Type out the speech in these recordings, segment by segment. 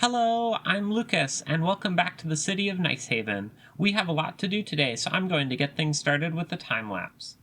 Hello, I'm Lucas, and welcome back to the city of Nicehaven. We have a lot to do today, so I'm going to get things started with the time lapse.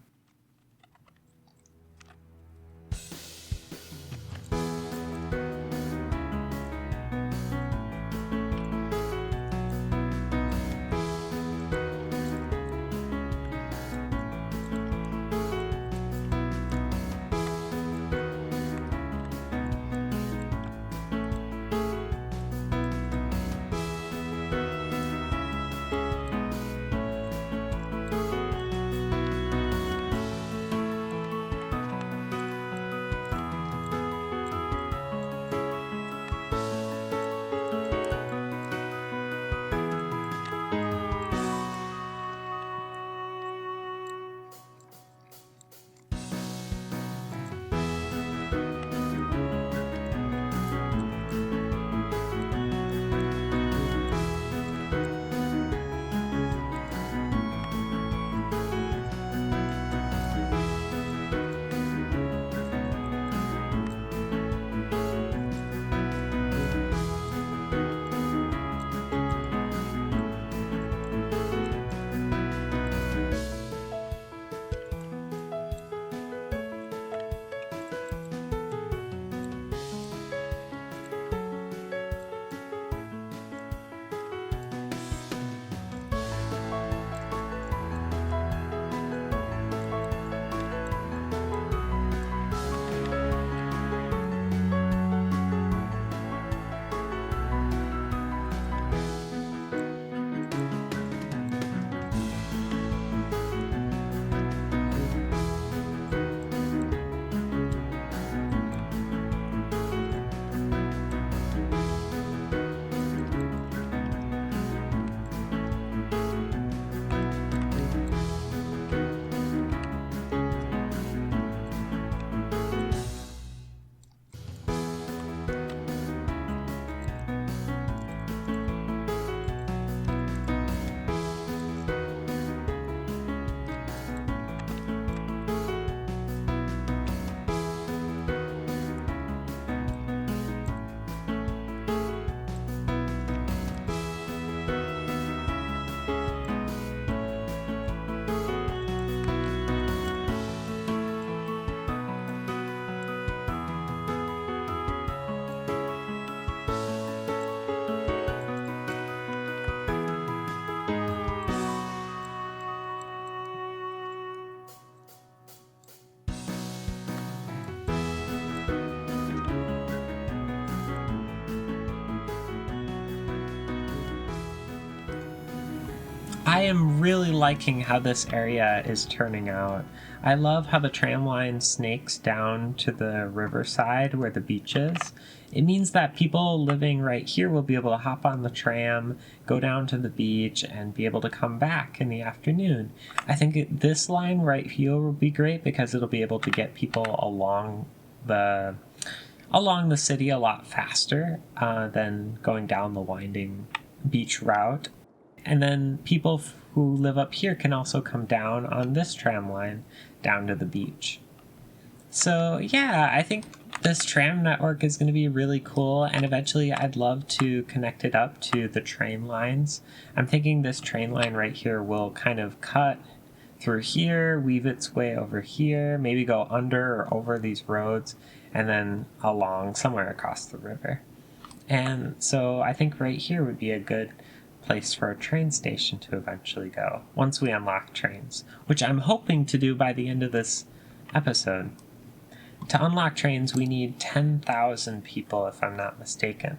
I am really liking how this area is turning out. I love how the tram line snakes down to the riverside where the beach is. It means that people living right here will be able to hop on the tram, go down to the beach, and be able to come back in the afternoon. I think this line right here will be great because it'll be able to get people along the city a lot faster than going down the winding beach route. And then people who live up here can also come down on this tram line down to the beach. So yeah, I think this tram network is going to be really cool, and eventually I'd love to connect it up to the train lines. I'm thinking this train line right here will kind of cut through here, weave its way over here, maybe go under or over these roads, and then along somewhere across the river. And so I think right here would be a good place for a train station to eventually go once we unlock trains, which I'm hoping to do by the end of this episode. To unlock trains, we need 10,000 people, if I'm not mistaken.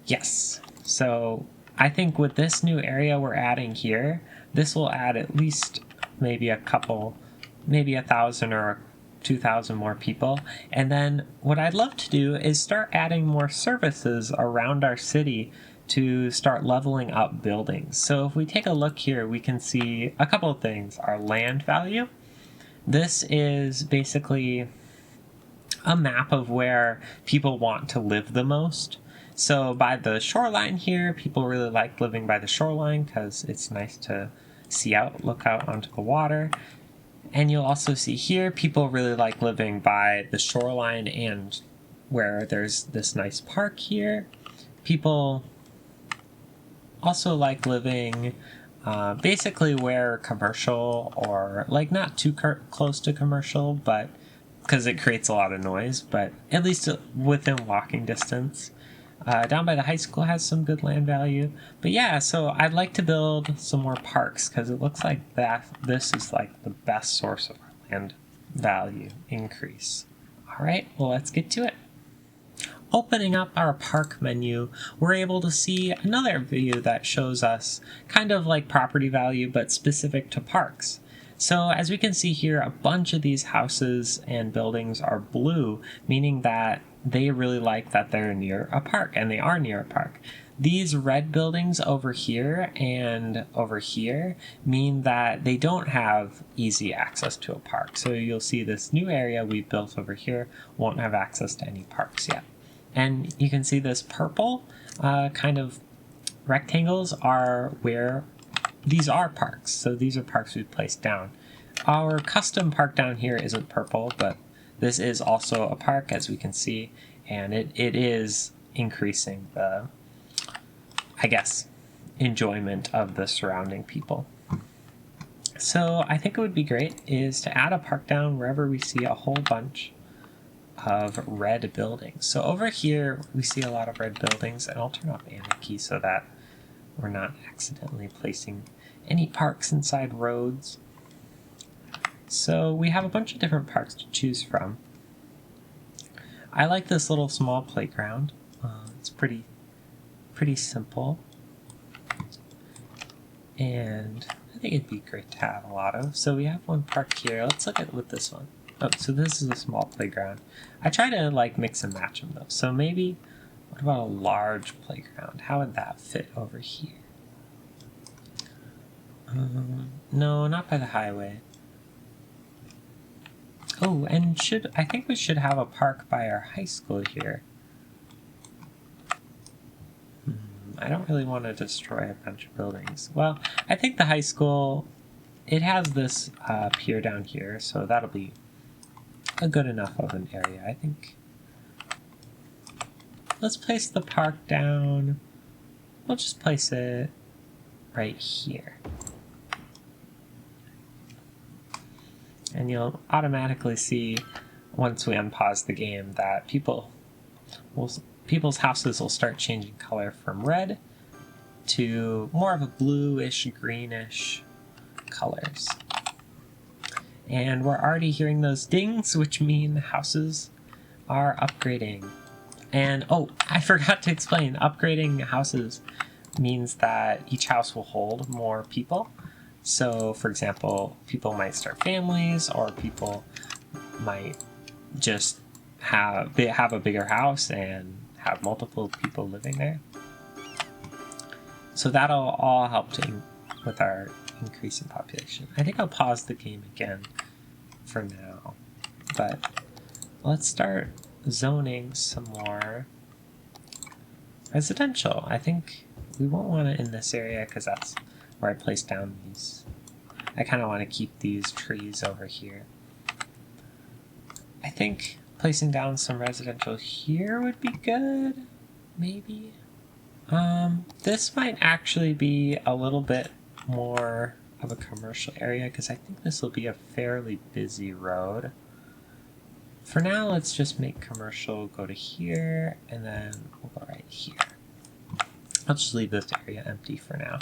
Yes. So I think with this new area we're adding here, this will add at least maybe 1,000 or 2,000 more people. And then what I'd love to do is start adding more services around our city to start leveling up buildings. So if we take a look here, we can see a couple of things. Our land value. This is basically a map of where people want to live the most. So by the shoreline here, people really like living by the shoreline because it's nice to look out onto the water. And you'll also see here, people really like living by the shoreline and where there's this nice park here. people also like living basically where commercial, or like not too close to commercial, but because it creates a lot of noise, but at least within walking distance. Down by the high school has some good land value. But yeah, so I'd like to build some more parks because it looks like this is like the best source of our land value increase. All right, well, let's get to it. Opening up our park menu, we're able to see another view that shows us kind of like property value, but specific to parks. So as we can see here, a bunch of these houses and buildings are blue, meaning that they really like that they're near a park, and they are near a park. These red buildings over here and over here mean that they don't have easy access to a park. So you'll see this new area we built over here won't have access to any parks yet. And you can see this purple kind of rectangles are where these are parks. So these are parks we've placed down. Our custom park down here isn't purple, but this is also a park, as we can see, and it is increasing the, I guess, enjoyment of the surrounding people. So I think it would be great is to add a park down wherever we see a whole bunch of red buildings. So over here we see a lot of red buildings, and I'll turn off anarchy so that we're not accidentally placing any parks inside roads. So we have a bunch of different parks to choose from. I like this little small playground. It's pretty simple, and I think it'd be great to have a lot of. So we have one park here. Let's look at with this one. Oh, so this is a small playground. I try to like mix and match them though. So maybe, what about a large playground? How would that fit over here? No, not by the highway. Oh, and I think we should have a park by our high school here. I don't really want to destroy a bunch of buildings. Well, I think the high school, it has this pier down here, so that'll be a good enough of an area, I think. Let's place the park down. We'll just place it right here. And you'll automatically see, once we unpause the game, that people's houses will start changing color from red to more of a bluish, greenish colors. And we're already hearing those dings, which mean houses are upgrading. And oh, I forgot to explain, upgrading houses means that each house will hold more people. So, for example, people might start families, or people might just have a bigger house and have multiple people living there. So that'll all help with our increase in population. I think I'll pause the game again for now, but let's start zoning some more residential. I think we won't want it in this area because that's where I placed down these. I kind of want to keep these trees over here. I think placing down some residential here would be good, maybe. This might actually be a little bit more of a commercial area because I think this will be a fairly busy road. For now, let's just make commercial go to here, and then we'll go right here. I'll just leave this area empty for now.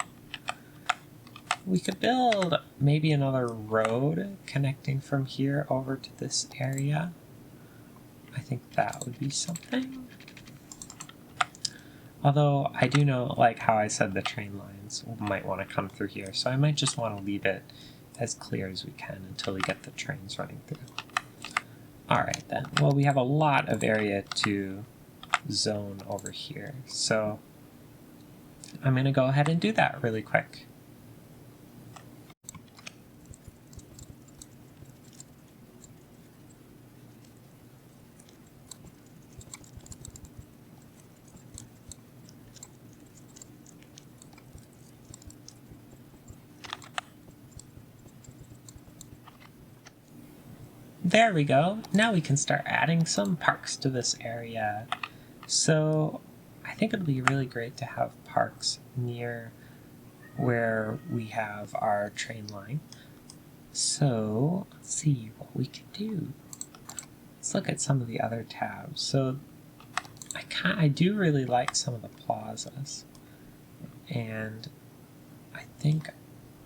We could build maybe another road connecting from here over to this area. I think that would be something. Although I do know, like how I said, the train lines might want to come through here, so I might just want to leave it as clear as we can until we get the trains running through. Alright then, well, we have a lot of area to zone over here, so I'm going to go ahead and do that really quick. There we go. Now we can start adding some parks to this area. So I think it'll be really great to have parks near where we have our train line. So let's see what we can do. Let's look at some of the other tabs. So I do really like some of the plazas, and I think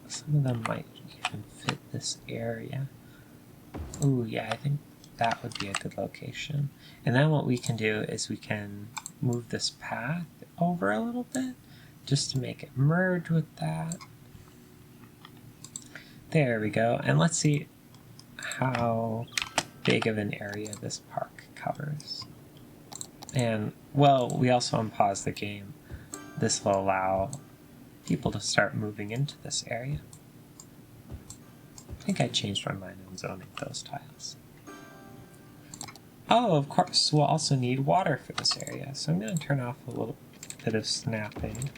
some of them might even fit this area. Oh yeah, I think that would be a good location. And then what we can do is we can move this path over a little bit just to make it merge with that. There we go. And let's see how big of an area this park covers. And, well, we also unpause the game. This will allow people to start moving into this area. I think I changed my mind on zoning those tiles. Oh, of course, we'll also need water for this area. So I'm going to turn off a little bit of snapping,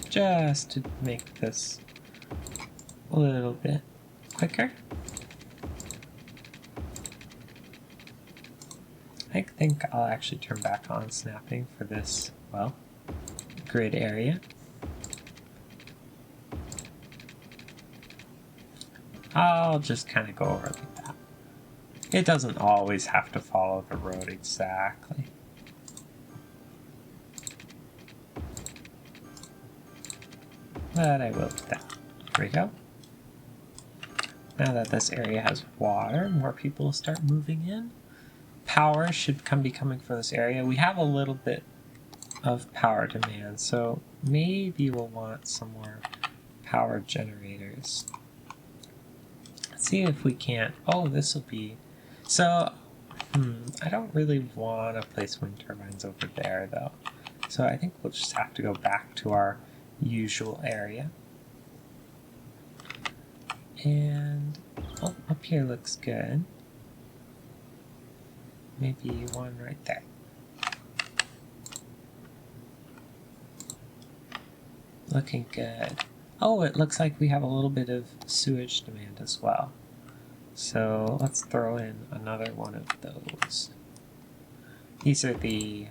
just to make this a little bit quicker. I think I'll actually turn back on snapping for this, well, grid area. I'll just kind of go over like that. It doesn't always have to follow the road exactly. But I will do that. There we go. Now that this area has water, more people will start moving in. Power should be coming from this area. We have a little bit of power demand, so maybe we'll want some more power generators. Let's see if we can't. Oh, this will be. So, I don't really want to place wind turbines over there, though. So I think we'll just have to go back to our usual area. And oh, up here looks good. Maybe one right there. Looking good. Oh, it looks like we have a little bit of sewage demand as well. So let's throw in another one of those. These are the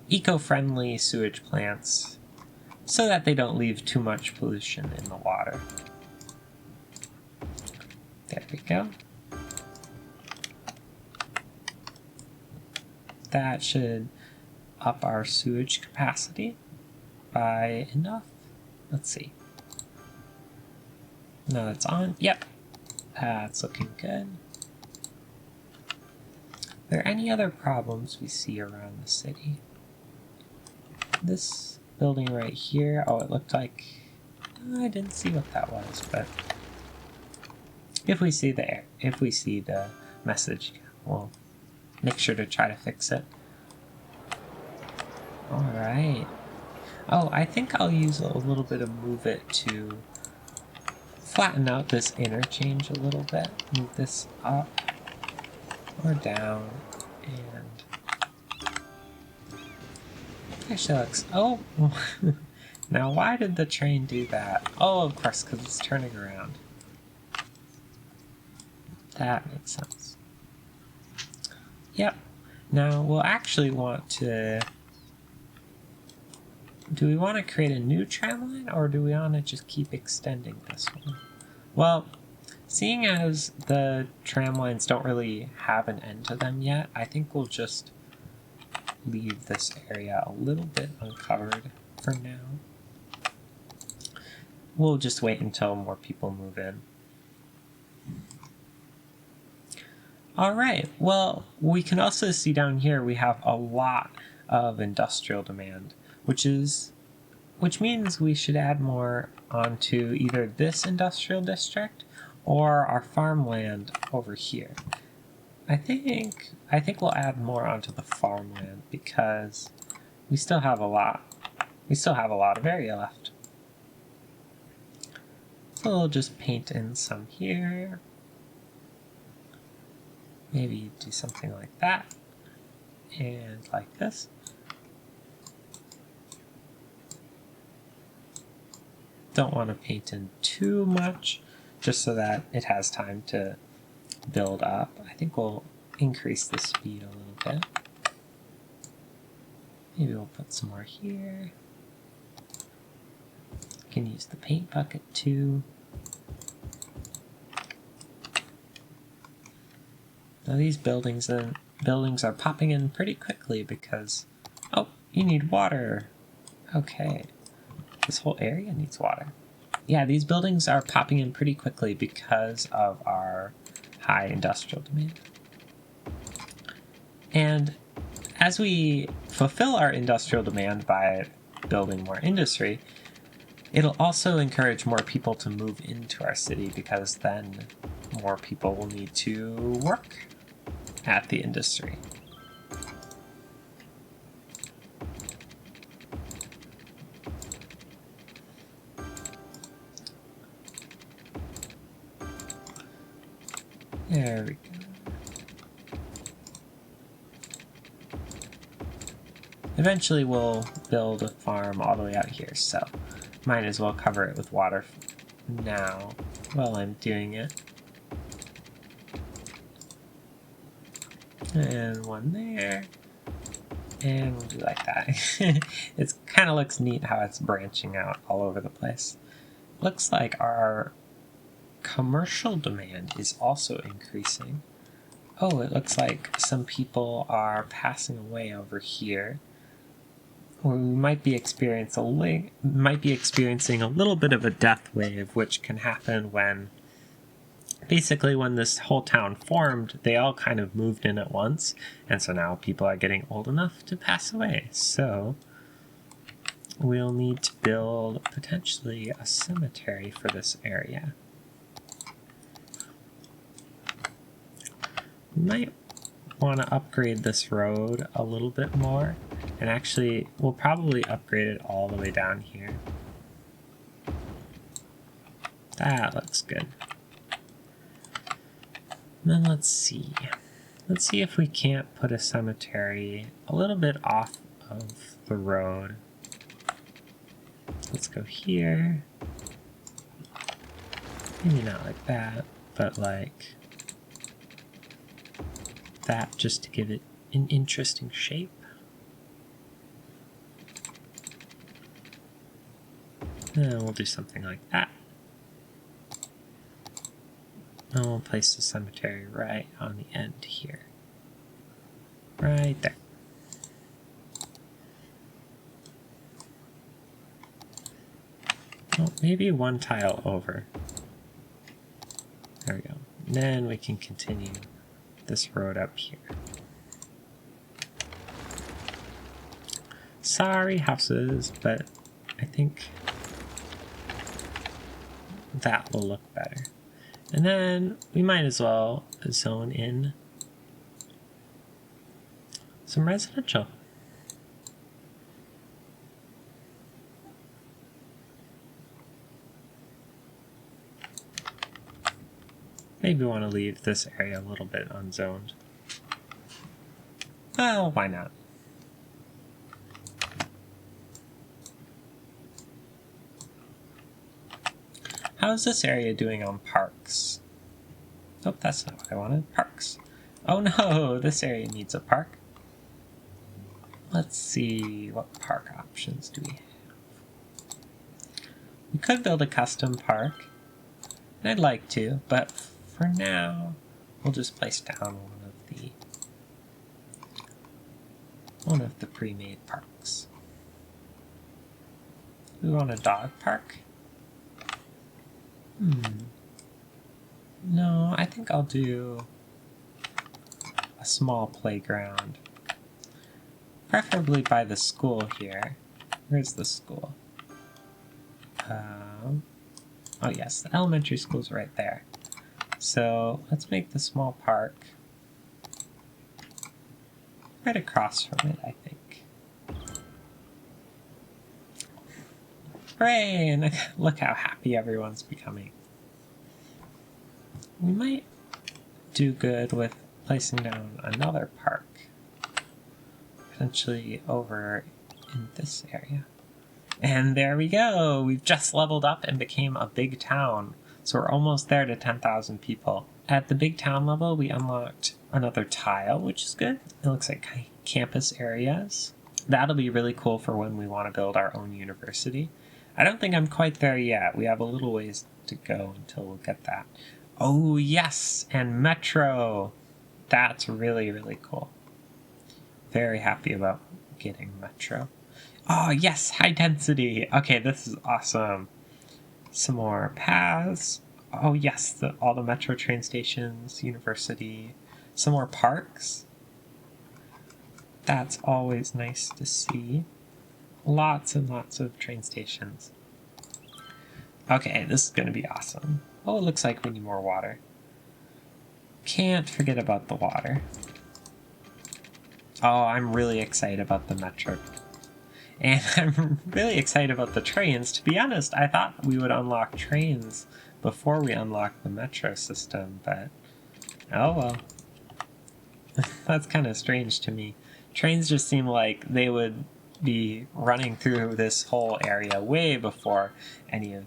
eco-friendly sewage plants so that they don't leave too much pollution in the water. There we go. That should up our sewage capacity by enough. Let's see. No, that's on. Yep. That's looking good. Are there any other problems we see around the city? This building right here. Oh, it looked like I didn't see what that was, but if we see the message, we'll make sure to try to fix it. All right. Oh, I think I'll use a little bit of move it to flatten out this interchange a little bit. Move this up or down, and actually looks. Oh, now why did the train do that? Oh, of course, because it's turning around. That makes sense. Yep. Now we'll actually want to. Do we want to create a new tram line, or do we want to just keep extending this one? Well, seeing as the tram lines don't really have an end to them yet, I think we'll just leave this area a little bit uncovered for now. We'll just wait until more people move in. All right, well, we can also see down here we have a lot of industrial demand, which means we should add more onto either this industrial district or our farmland over here. I think we'll add more onto the farmland because we still have a lot of area left. So we'll just paint in some here. Maybe do something like that and like this. Don't want to paint in too much, just so that it has time to build up. I think we'll increase the speed a little bit. Maybe we'll put some more here. Can use the paint bucket too. Now these buildings are popping in pretty quickly because, oh, you need water. Okay, this whole area needs water. Yeah, these buildings are popping in pretty quickly because of our high industrial demand. And as we fulfill our industrial demand by building more industry, it'll also encourage more people to move into our city because then more people will need to work at the industry. There we go. Eventually we'll build a farm all the way out here, so might as well cover it with water now while I'm doing it. And one there. And we'll do like that. It kind of looks neat how it's branching out all over the place. Looks like our commercial demand is also increasing. Oh, it looks like some people are passing away over here. Or we might be experiencing a little bit of a death wave, which can happen when basically when this whole town formed, they all kind of moved in at once, and so now people are getting old enough to pass away. So we'll need to build potentially a cemetery for this area. We might want to upgrade this road a little bit more, and actually we'll probably upgrade it all the way down here. That looks good. And then let's see if we can't put a cemetery a little bit off of the road. Let's go here. Maybe not like that, but like that, just to give it an interesting shape. And we'll do something like that. And we'll place the cemetery right on the end here. Right there. Well, maybe one tile over. There we go. And then we can continue this road up here. Sorry, houses, but I think that will look better. And then we might as well zone in some residential. Maybe we want to leave this area a little bit unzoned. Well, why not? How's this area doing on parks? Oh, that's not what I wanted. Parks. Oh no, this area needs a park. Let's see, what park options do we have? We could build a custom park. And I'd like to, but for now, we'll just place down one of the pre-made parks. We want a dog park? No, I think I'll do a small playground. Preferably by the school here. Where's the school? Oh yes, the elementary school's right there. So let's make the small park right across from it, I think. Hooray! And look how happy everyone's becoming. We might do good with placing down another park, potentially over in this area. And there we go! We've just leveled up and became a big town. So we're almost there to 10,000 people. At the big town level, we unlocked another tile, which is good. It looks like campus areas. That'll be really cool for when we want to build our own university. I don't think I'm quite there yet. We have a little ways to go until we'll get that. Oh, yes, and Metro. That's really, really cool. Very happy about getting Metro. Oh, yes, high density. Okay, this is awesome. Some more paths. Oh, yes, all the Metro train stations, university. Some more parks. That's always nice to see. Lots and lots of train stations. Okay, this is going to be awesome. Oh, it looks like we need more water. Can't forget about the water. Oh, I'm really excited about the Metro. And I'm really excited about the trains. To be honest, I thought we would unlock trains before we unlock the Metro system, but oh well. That's kind of strange to me. Trains just seem like they would be running through this whole area way before any of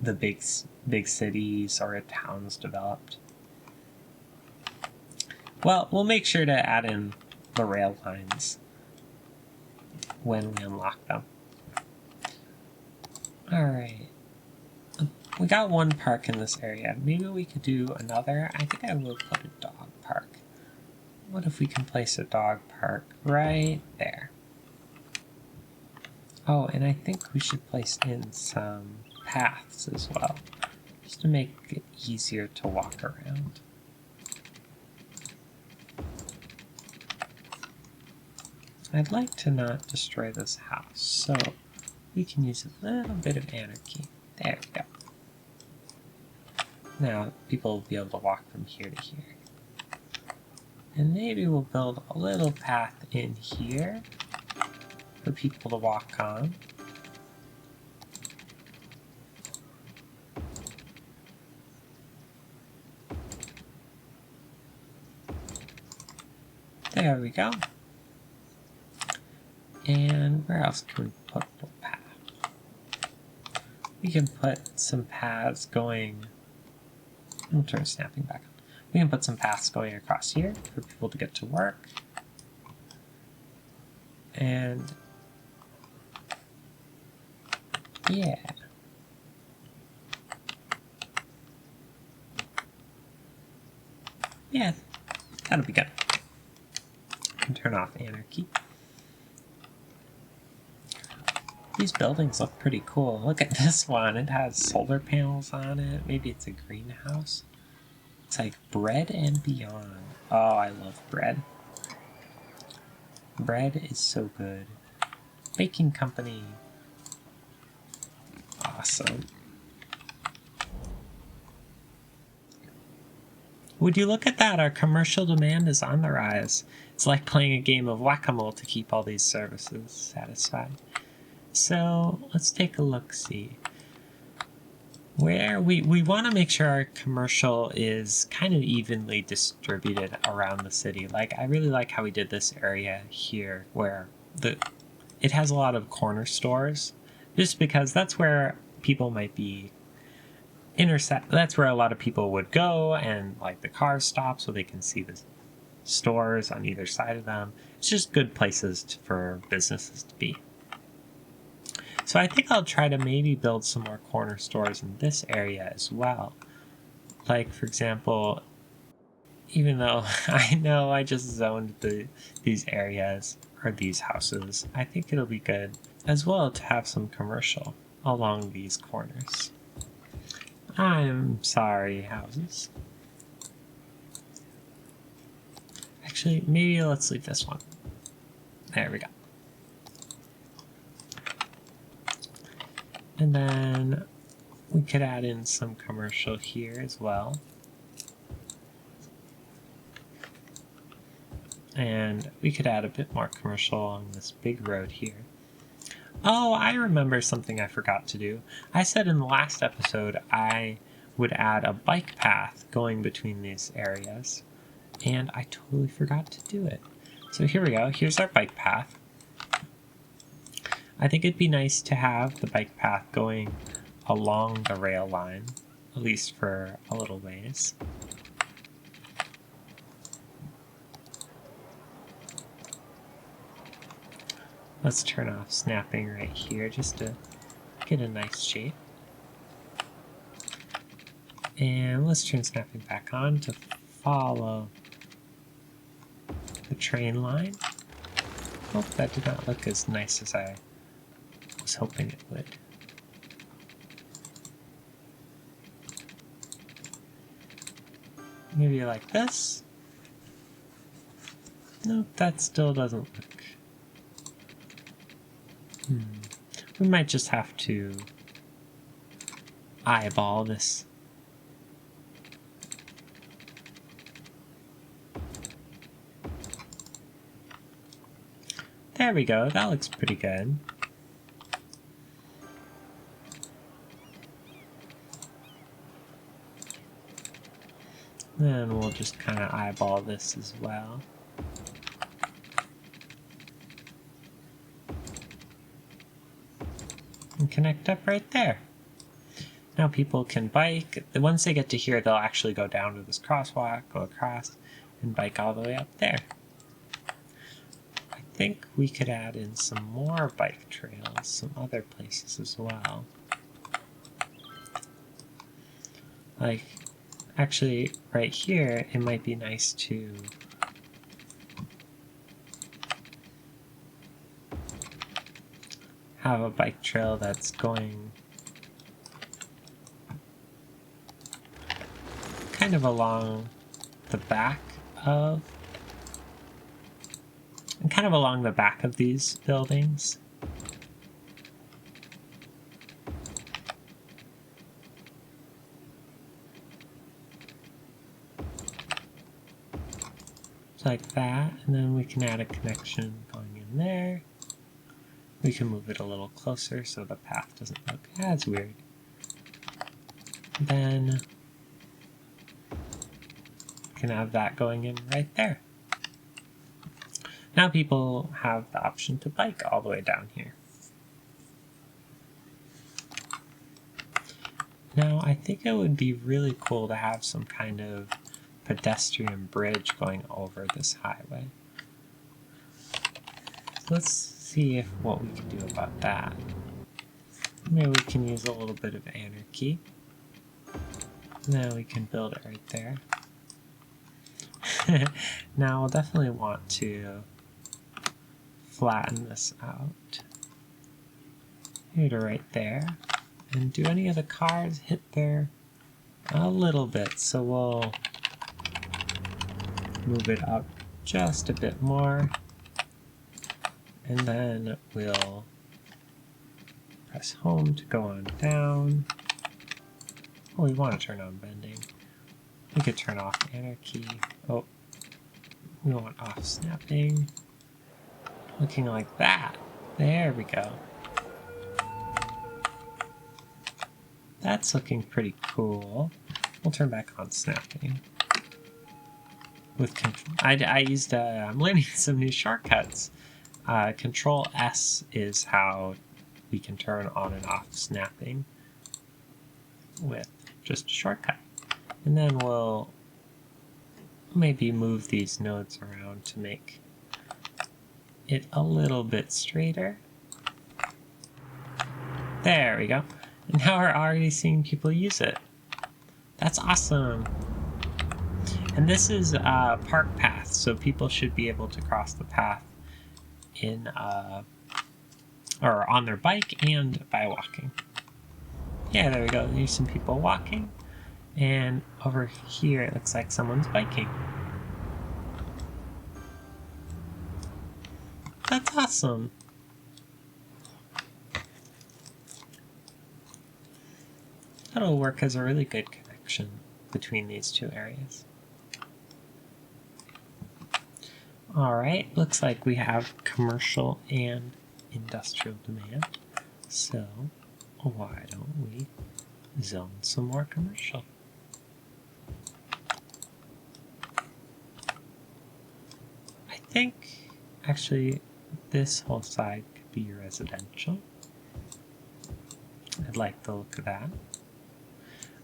the big cities or towns developed. Well, we'll make sure to add in the rail lines when we unlock them. Alright. We got one park in this area. Maybe we could do another. I think I will put a dog park. What if we can place a dog park right there? Oh, and I think we should place in some paths as well, just to make it easier to walk around. I'd like to not destroy this house, so we can use a little bit of anarchy. There we go. Now people will be able to walk from here to here. And maybe we'll build a little path in here for people to walk on. There we go. And where else can we put a path? We can put some paths going. I'll turn snapping back on. We can put some paths going across here for people to get to work. And yeah. Yeah, that'll be good. And turn off anarchy. These buildings look pretty cool. Look at this one. It has solar panels on it. Maybe it's a greenhouse. It's like bread and beyond. Oh, I love bread. Bread is so good. Baking company. Awesome. Would you look at that? Our commercial demand is on the rise. It's like playing a game of whack-a-mole to keep all these services satisfied. So let's take a look-see. Where we want to make sure our commercial is kind of evenly distributed around the city. Like, I really like how we did this area here where it has a lot of corner stores, just because that's where people might be that's where a lot of people would go, and like the cars stop so they can see the stores on either side of them. It's just good places for businesses to be. So I think I'll try to maybe build some more corner stores in this area as well. Like, for example, even though I know I just zoned these areas or these houses, I think it'll be good as well to have some commercial along these corners. I'm sorry, houses. Actually, maybe let's leave this one. There we go. And then we could add in some commercial here as well. And we could add a bit more commercial along this big road here. Oh, I remember something I forgot to do. I said in the last episode I would add a bike path going between these areas, and I totally forgot to do it. So here we go. Here's our bike path. I think it'd be nice to have the bike path going along the rail line, at least for a little ways. Let's turn off snapping right here just to get a nice shape. And let's turn snapping back on to follow the train line. Oh, that did not look as nice as I was hoping it would. Maybe like this. Nope, that still doesn't look. We might just have to eyeball this. There we go, that looks pretty good. Then we'll just kind of eyeball this as well. And connect up right there. Now people can bike. Once they get to here, they'll actually go down to this crosswalk, go across, and bike all the way up there. I think we could add in some more bike trails, some other places as well. Like, actually, right here, it might be nice to have a bike trail that's going kind of along the back of, and kind of along the back of these buildings. Like that, and then we can add a connection going in there. We can move it a little closer so the path doesn't look as weird. Then we can have that going in right there. Now people have the option to bike all the way down here. Now I think it would be really cool to have some kind of pedestrian bridge going over this highway. Let's see what we can do about that. Maybe we can use a little bit of anarchy. And then we can build it right there. Now we'll definitely want to flatten this out. Maybe to right there. And do any of the cars hit there? A little bit, so we'll move it up just a bit more, and then we'll press home to go on down. Oh, we want to turn on bending. We could turn off anarchy. Oh, we want off snapping. Looking like that. There we go. That's looking pretty cool. We'll turn back on snapping. With I'm learning some new shortcuts. Control S is how we can turn on and off snapping with just a shortcut. And then we'll maybe move these nodes around to make it a little bit straighter. There we go. And now we're already seeing people use it. That's awesome. And this is a park path, so people should be able to cross the path in or on their bike and by walking. Yeah, there we go. There's some people walking, and over here it looks like someone's biking. That's awesome. That'll work as a really good connection between these two areas. Alright, looks like we have commercial and industrial demand. So, why don't we zone some more commercial? I think, actually, this whole side could be residential. I'd like the look of that.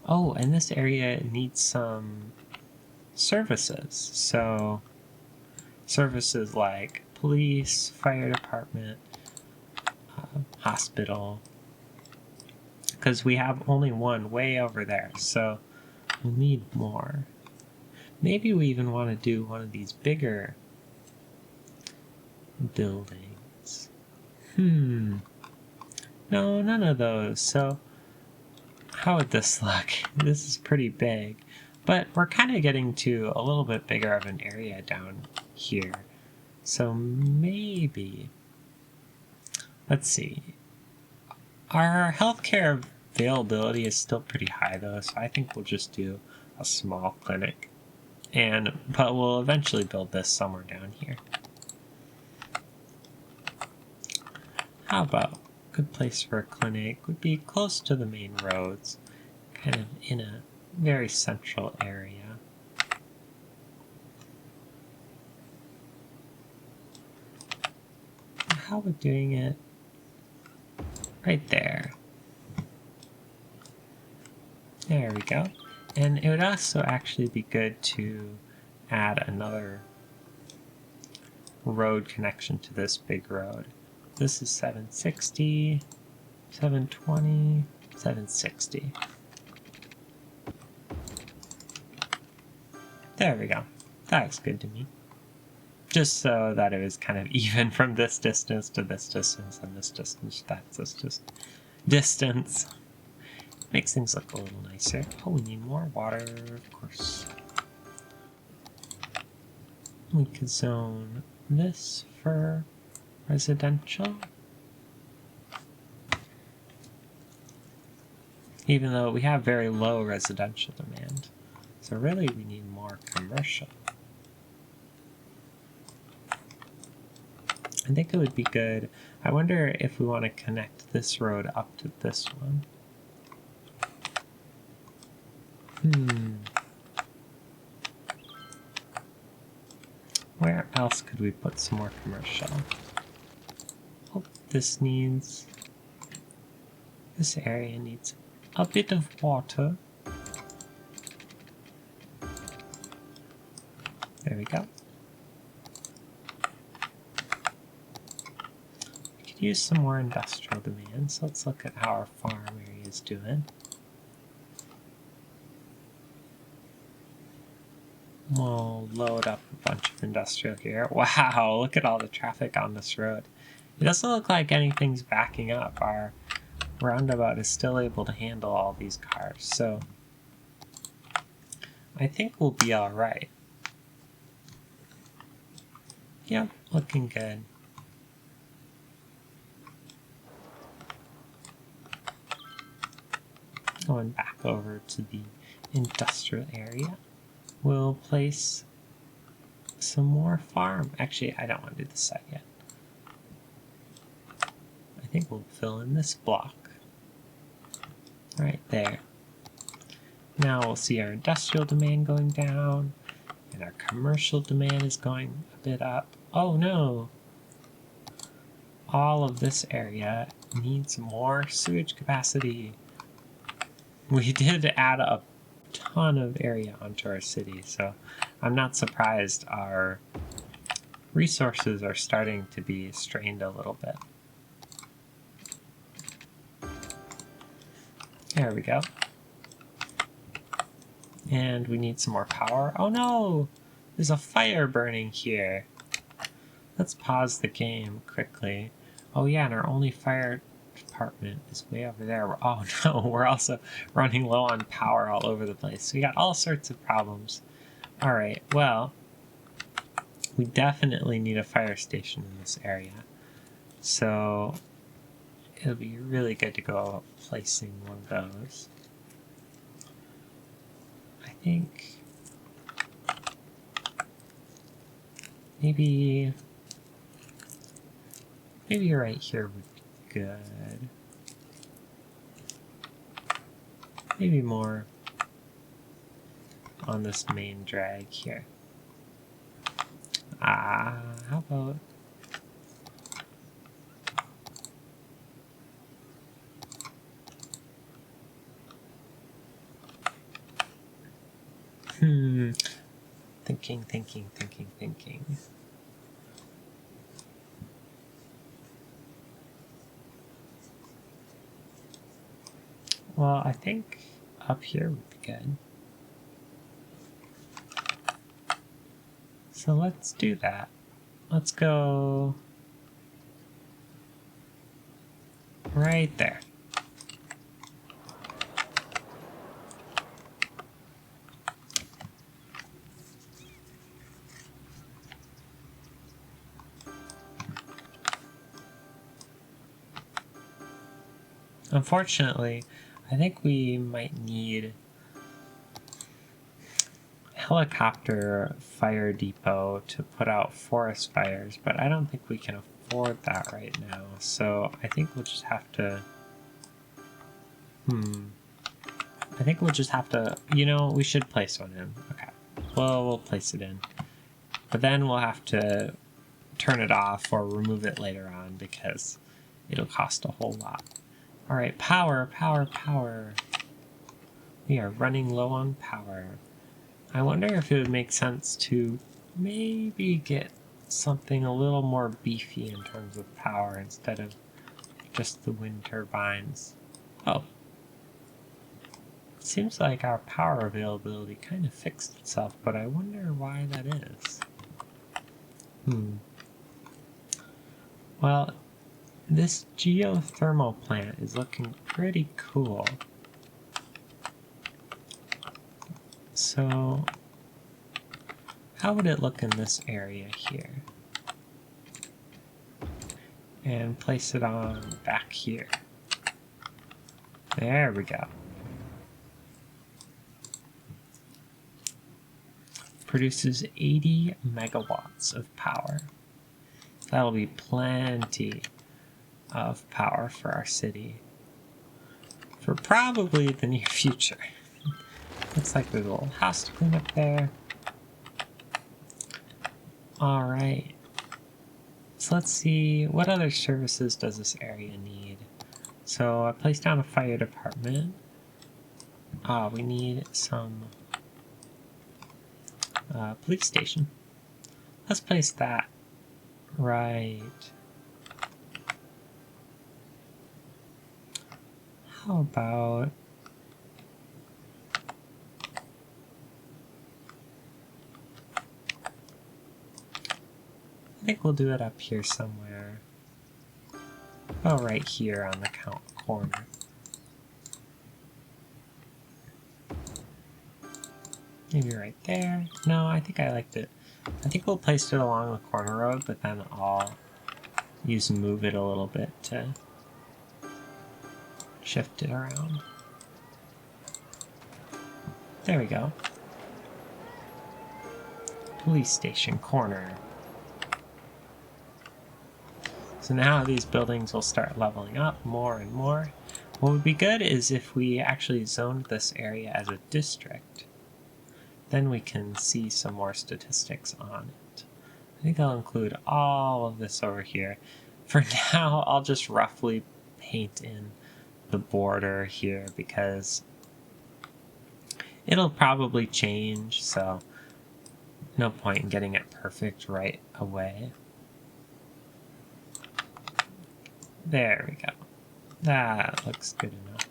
Oh, and this area needs some services. So, services like police, fire department, hospital. Because we have only one way over there, so we'll need more. Maybe we even want to do one of these bigger buildings. No, none of those. So how would this look? This is pretty big, but we're kind of getting to a little bit bigger of an area down here. So maybe, let's see. Our healthcare availability is still pretty high though, so I think we'll just do a small clinic. But we'll eventually build this somewhere down here. How about a good place for a clinic would be close to the main roads, kind of in a very central area. How about doing it right there? There we go. And it would also actually be good to add another road connection to this big road. This is 760, 720, 760. There we go. That looks good to me. Just so that it was kind of even from this distance to this distance and this distance. That's just distance. Makes things look a little nicer. Oh, we need more water, of course. We could zone this for residential. Even though we have very low residential demand. So really we need more commercial. I think it would be good. I wonder if we want to connect this road up to this one. Where else could we put some more commercial? Oh, this area needs a bit of water. There we go. We could use some more industrial demand, so let's look at how our farm area is doing. We'll load up a bunch of industrial here. Wow, look at all the traffic on this road. It doesn't look like anything's backing up. Our roundabout is still able to handle all these cars, so I think we'll be all right. Yep, looking good. Going back over to the industrial area. We'll place some more farm. Actually, I don't want to do this side yet. I think we'll fill in this block. Right there. Now we'll see our industrial demand going down, and our commercial demand is going a bit up. Oh no! All of this area needs more sewage capacity. We did add a ton of area onto our city, so I'm not surprised our resources are starting to be strained a little bit. There we go. And we need some more power. Oh no! There's a fire burning here. Let's pause the game quickly. Oh yeah, and our only fire department is way over there. Oh no, we're also running low on power all over the place. We got all sorts of problems. Alright, well, we definitely need a fire station in this area. So it'll be really good to go placing one of those. I think maybe right here would be good. Maybe more on this main drag here. How about thinking. Well, I think up here would be good. So let's do that. Let's go right there. Unfortunately, I think we might need helicopter fire depot to put out forest fires, but I don't think we can afford that right now. So I think we'll just have to... I think we'll just have to... You know, we should place one in. Okay. Well, we'll place it in. But then we'll have to turn it off or remove it later on because it'll cost a whole lot. Alright, power, power, power. We are running low on power. I wonder if it would make sense to maybe get something a little more beefy in terms of power instead of just the wind turbines. Oh. It seems like our power availability kind of fixed itself, but I wonder why that is. Well, this geothermal plant is looking pretty cool. So, how would it look in this area here? And place it on back here. There we go. Produces 80 megawatts of power. That'll be plenty of power for our city. For probably the near future. Looks like there's a little house to clean up there. Alright. So let's see, what other services does this area need? So I placed down a fire department. We need some police station. Let's place that right. How about... I think we'll do it up here somewhere. Oh, right here on the corner. Maybe right there. No, I think I liked it. I think we'll place it along the corner road, but then I'll move it a little bit to shift it around. There we go. Police station corner. So now these buildings will start leveling up more and more. What would be good is if we actually zoned this area as a district. Then we can see some more statistics on it. I think I'll include all of this over here. For now, I'll just roughly paint in the border here because it'll probably change, so no point in getting it perfect right away. There we go. That looks good enough.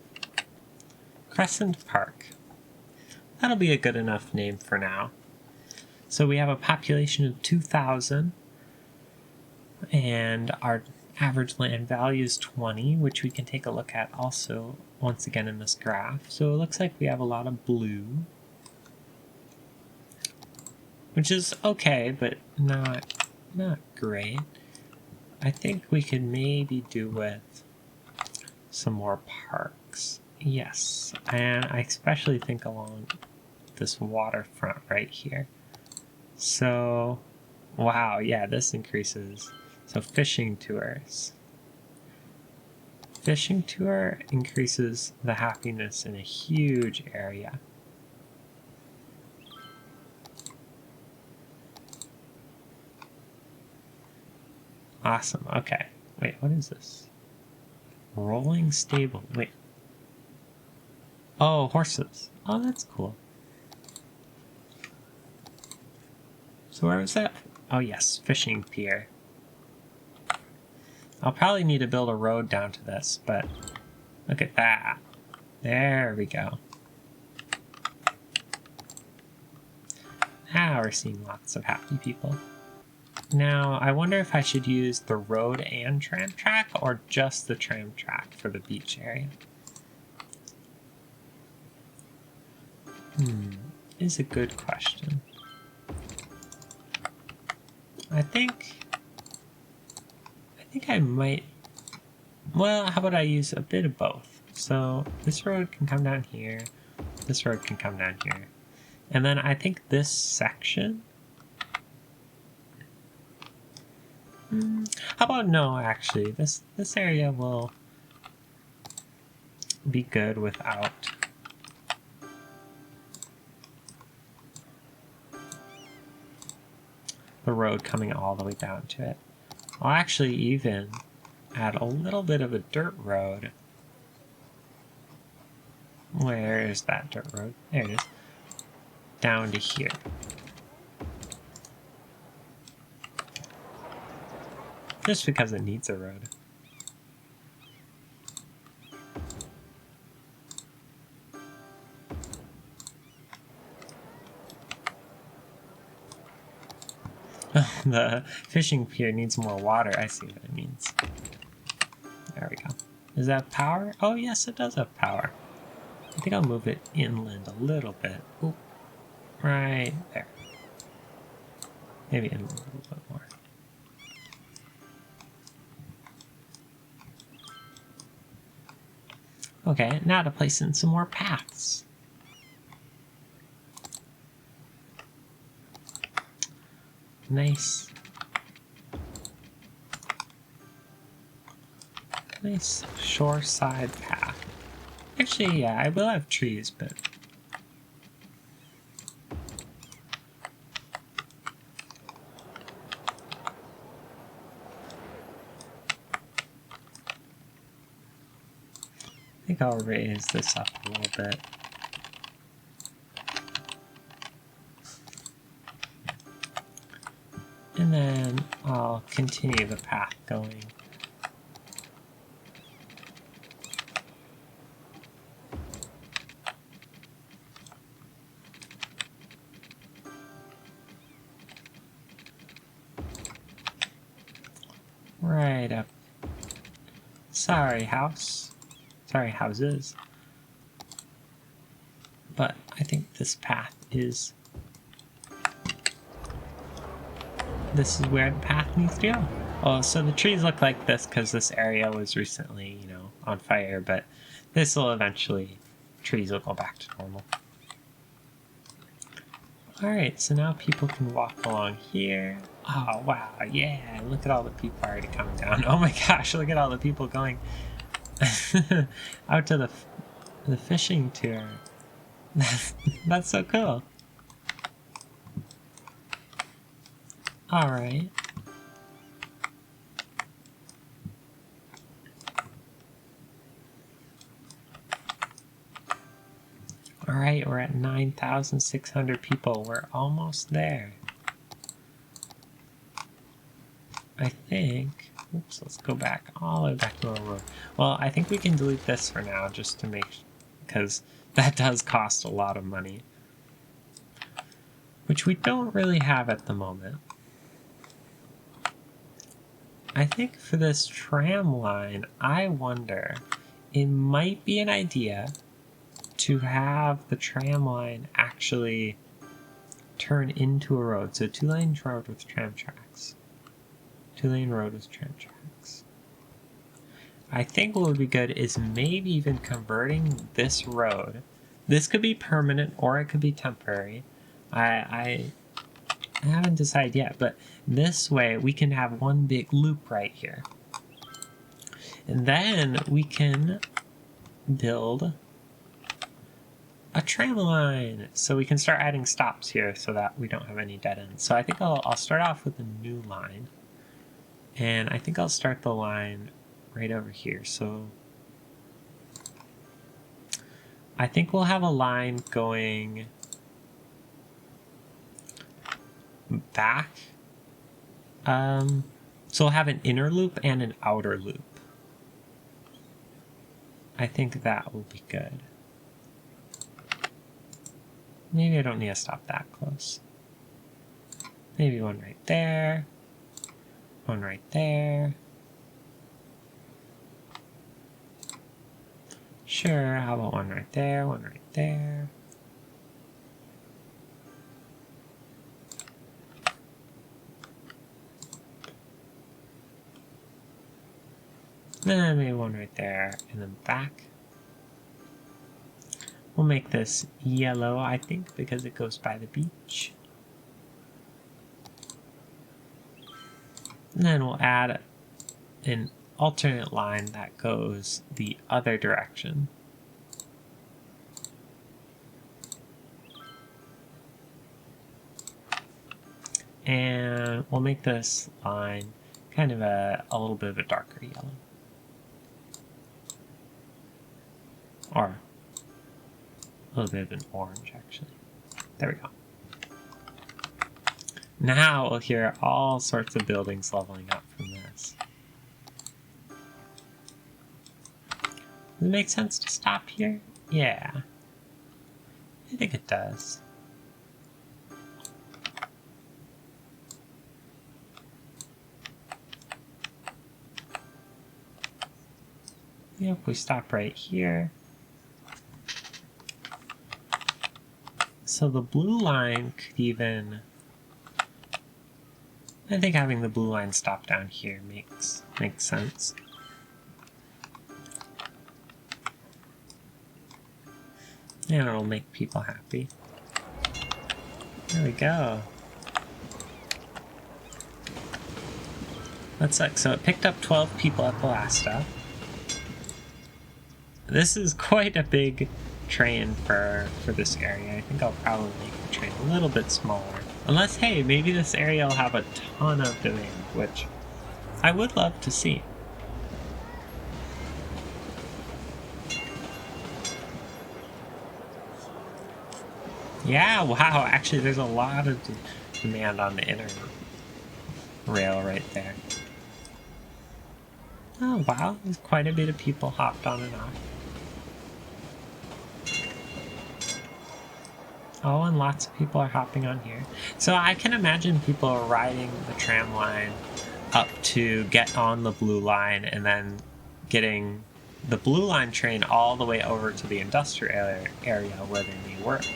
Crescent Park. That'll be a good enough name for now. So we have a population of 2,000, and our average land value is 20, which we can take a look at also once again in this graph. So it looks like we have a lot of blue, which is okay, but not great. I think we could maybe do with some more parks. Yes, and I especially think along this waterfront right here. So, wow, yeah, this increases. So fishing tours. Fishing tour increases the happiness in a huge area. Awesome, okay. Wait, what is this? Rolling stable, wait. Oh, horses. Oh, that's cool. So where was that? Oh yes, fishing pier. I'll probably need to build a road down to this, but look at that. There we go. Now we're seeing lots of happy people. Now, I wonder if I should use the road and tram track or just the tram track for the beach area. Is a good question. I think I might, well, how about I use a bit of both? So this road can come down here, this road can come down here. And then I think this section, how about no, actually, this area will be good without the road coming all the way down to it. I'll actually even add a little bit of a dirt road. Where is that dirt road? There it is. Down to here. Just because it needs a road. The fishing pier needs more water. I see what it means. There we go. Does that have power? Oh yes, it does have power. I think I'll move it inland a little bit. Oop. Right there. Maybe inland a little bit more. Okay, now to place in some more paths. Nice. Nice shoreside path. Actually, yeah, I will have trees, but I think I'll raise this up a little bit. And then I'll continue the path going. Right up. Sorry, house. Sorry, houses. But I think this path is... This is where the path needs to go. Oh, so the trees look like this because this area was recently, you know, on fire, but this will eventually, trees will go back to normal. Alright, so now people can walk along here. Oh, wow, yeah, look at all the people already coming down. Oh my gosh, look at all the people going out to the fishing tour. That's so cool. Alright. Alright, we're at 9,600 people. We're almost there. I think... Oops, let's go back all the way back to our road. Well, I think we can delete this for now just to make... Because that does cost a lot of money. Which we don't really have at the moment. I think for this tram line, I wonder, it might be an idea to have the tram line actually turn into a road. So 2-lane road with tram tracks. 2-lane road with tram tracks. I think what would be good is maybe even converting this road. This could be permanent or it could be temporary. I haven't decided yet, but this way we can have one big loop right here. And then we can build a tram line. So we can start adding stops here so that we don't have any dead ends. So I think I'll start off with a new line. And I think I'll start the line right over here. So I think we'll have a line going back. So we'll have an inner loop and an outer loop. I think that will be good. Maybe I don't need to stop that close. Maybe one right there. One right there. Sure, how about one right there, one right there. Then maybe one right there, and then back. We'll make this yellow, I think, because it goes by the beach. And then we'll add an alternate line that goes the other direction. And we'll make this line kind of a little bit of a darker yellow. Or a little bit of an orange, actually. There we go. Now we'll hear all sorts of buildings leveling up from this. Does it make sense to stop here? Yeah. I think it does. Yep, we stop right here. So the blue line could even... I think having the blue line stop down here makes sense. And it'll make people happy. There we go. That sucks. So it picked up 12 people at the last stop. This is quite a big train for this area. I think I'll probably make the train a little bit smaller. Unless, hey, maybe this area will have a ton of demand, which I would love to see. Yeah, wow, actually there's a lot of demand on the inner rail right there. Oh wow, there's quite a bit of people hopped on and off. Oh, and lots of people are hopping on here. So I can imagine people are riding the tram line up to get on the blue line and then getting the blue line train all the way over to the industrial area where they may work.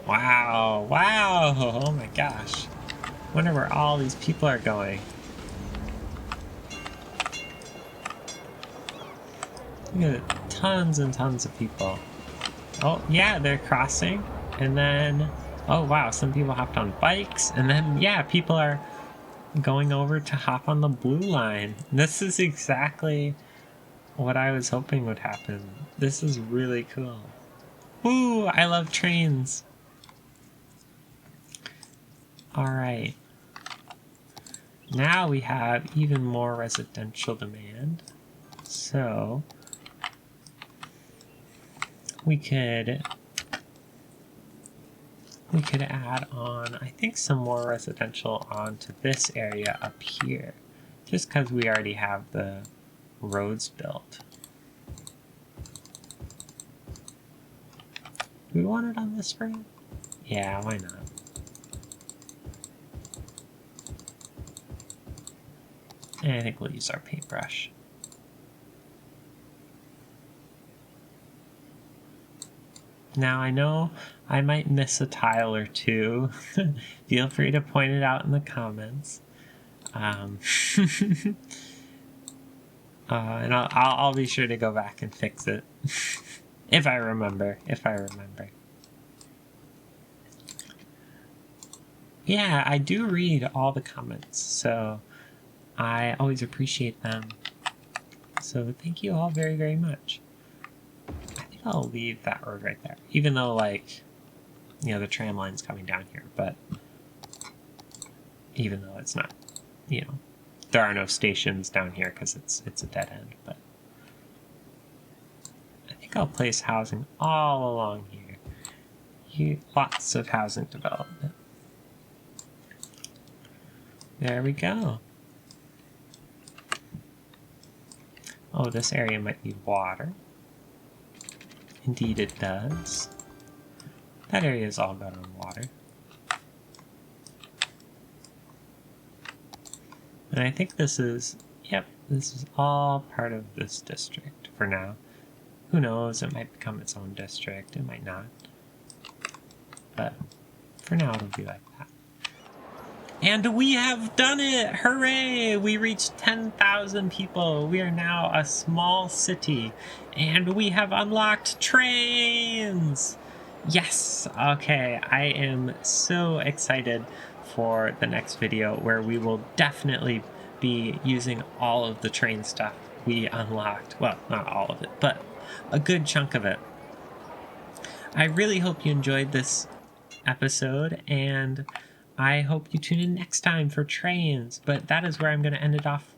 Wow, wow, oh my gosh. Wonder where all these people are going. Look at tons and tons of people. Oh, yeah, they're crossing. And then, oh wow, some people hopped on bikes. And then, yeah, people are going over to hop on the blue line. This is exactly what I was hoping would happen. This is really cool. Woo, I love trains. Alright. Now we have even more residential demand. So we could add on, I think, some more residential onto this area up here, just because we already have the roads built. Do we want it on this road? Yeah, why not? And I think we'll use our paintbrush. Now I know I might miss a tile or two. Feel free to point it out in the comments. And I'll be sure to go back and fix it. if I remember. Yeah, I do read all the comments, so I always appreciate them. So thank you all very, very much. I'll leave that road right there, even though, like, you know, the tram line's coming down here, but even though it's not, you know, there are no stations down here because it's a dead end, but I think I'll place housing all along here. Lots of housing development. There we go. Oh, this area might need water. Indeed it does. That area is all got on water. And I think this is, yep, this is all part of this district for now. Who knows, it might become its own district, it might not. But for now it'll be like that. And we have done it! Hooray! We reached 10,000 people. We are now a small city. And we have unlocked trains! Yes! Okay, I am so excited for the next video where we will definitely be using all of the train stuff we unlocked. Well, not all of it, but a good chunk of it. I really hope you enjoyed this episode, and I hope you tune in next time for trains. But that is where I'm going to end it off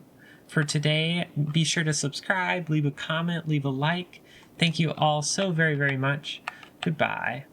for today. Be sure to subscribe, leave a comment, leave a like. Thank you all so very, very much. Goodbye.